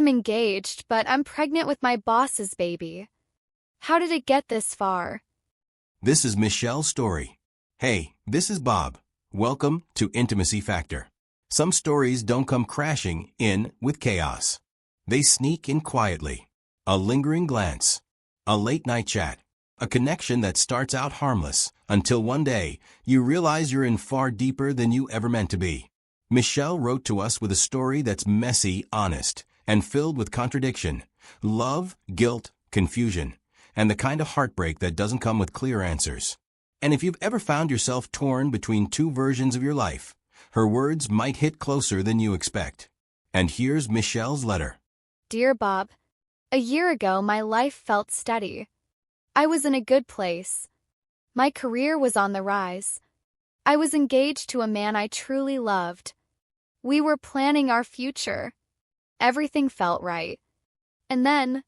I'm engaged, but I'm pregnant with my boss's baby. How did it get this far? This is Michelle's story. Hey, this is Bob. Welcome to Intimacy Factor. Some stories don't come crashing in with chaos. They sneak in quietly. A lingering glance, a late-night chat, a connection that starts out harmless until one day you realize you're in far deeper than you ever meant to be. Michelle wrote to us with a story that's messy, honest, and filled with contradiction, love, guilt, confusion, and the kind of heartbreak that doesn't come with clear answers. And if you've ever found yourself torn between two versions of your life, her words might hit closer than you expect. And here's Michelle's letter. Dear Bob, a year ago my life felt steady. I was in a good place. My career was on the rise. I was engaged to a man I truly loved. We were planning our future. Everything felt right. And then,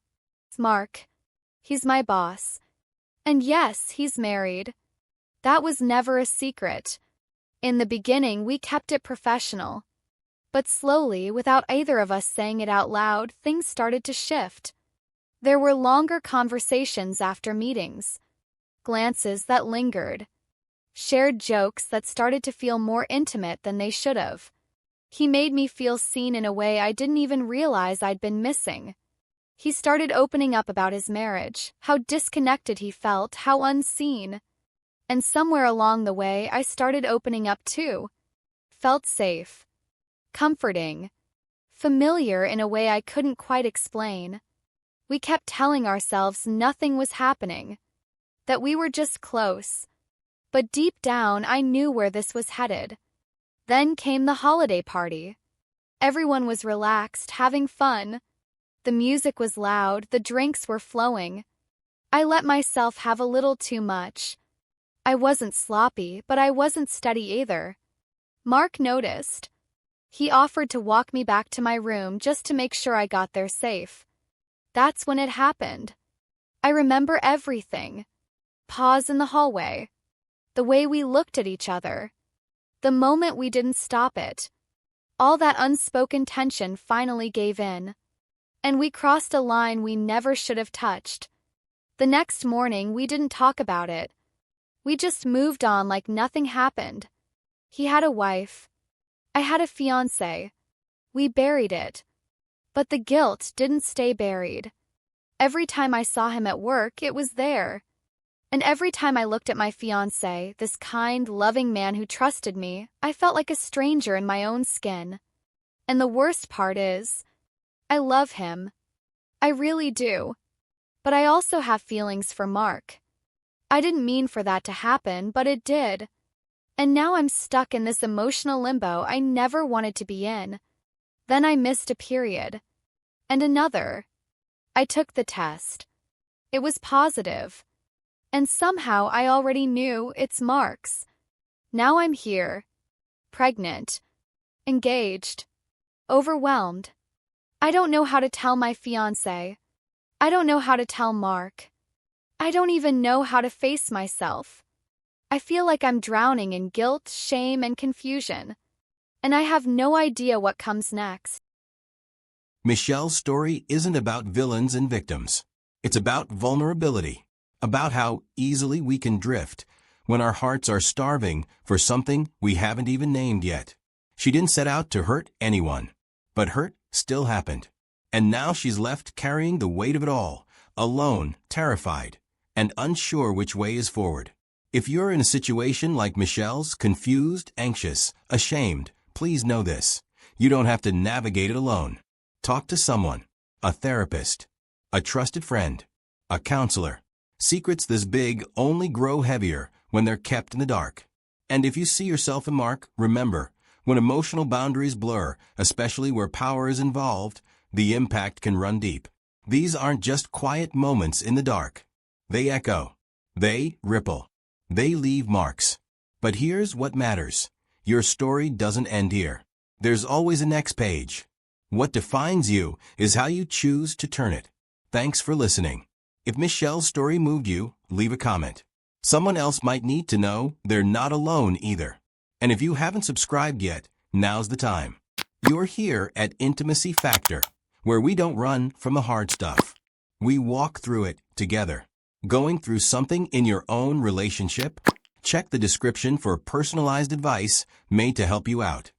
Mark. He's my boss. And yes, he's married. That was never a secret. In the beginning, we kept it professional. But slowly, without either of us saying it out loud, things started to shift. There were longer conversations after meetings, glances that lingered, shared jokes that started to feel more intimate than they should have. He made me feel seen in a way I didn't even realize I'd been missing. He started opening up about his marriage, how disconnected he felt, how unseen. And somewhere along the way, I started opening up too. Felt safe, comforting, familiar in a way I couldn't quite explain. We kept telling ourselves nothing was happening, that we were just close. But deep down, I knew where this was headed. Then came the holiday party. Everyone was relaxed, having fun. The music was loud, the drinks were flowing. I let myself have a little too much. I wasn't sloppy, but I wasn't steady either. Mark noticed. He offered to walk me back to my room just to make sure I got there safe. That's when it happened. I remember everything. Pause in the hallway. The way we looked at each other. The moment we didn't stop it. All that unspoken tension finally gave in. And we crossed a line we never should have touched. The next morning, we didn't talk about it. We just moved on like nothing happened. He had a wife. I had a fiancé. We buried it. But the guilt didn't stay buried. Every time I saw him at work, it was there. And every time I looked at my fiancé, this kind, loving man who trusted me, I felt like a stranger in my own skin. And the worst part is, I love him. I really do. But I also have feelings for Mark. I didn't mean for that to happen, but it did. And now I'm stuck in this emotional limbo I never wanted to be in. Then I missed a period. And another. I took the test. It was positive. And somehow I already knew it's Mark's. Now I'm here. Pregnant. Engaged. Overwhelmed. I don't know how to tell my fiancé. I don't know how to tell Mark. I don't even know how to face myself. I feel like I'm drowning in guilt, shame, and confusion. And I have no idea what comes next. Michelle's story isn't about villains and victims. It's about vulnerability, about how easily we can drift when our hearts are starving for something we haven't even named yet. She didn't set out to hurt anyone, but hurt still happened. And now she's left carrying the weight of it all, alone, terrified, and unsure which way is forward. If you're in a situation like Michelle's, confused, anxious, ashamed, please know this. You don't have to navigate it alone. Talk to someone, a therapist, a trusted friend, a counselor. Secrets this big only grow heavier when they're kept in the dark. And if you see yourself in Mark, remember, when emotional boundaries blur, especially where power is involved, the impact can run deep. These aren't just quiet moments in the dark. They echo. They ripple. They leave marks. But here's what matters. Your story doesn't end here. There's always a next page. What defines you is how you choose to turn it. Thanks for listening. If Michelle's story moved you, leave a comment. Someone else might need to know they're not alone either. And if you haven't subscribed yet, now's the time. You're here at Intimacy Factor, where we don't run from the hard stuff. We walk through it together. Going through something in your own relationship? Check the description for personalized advice made to help you out.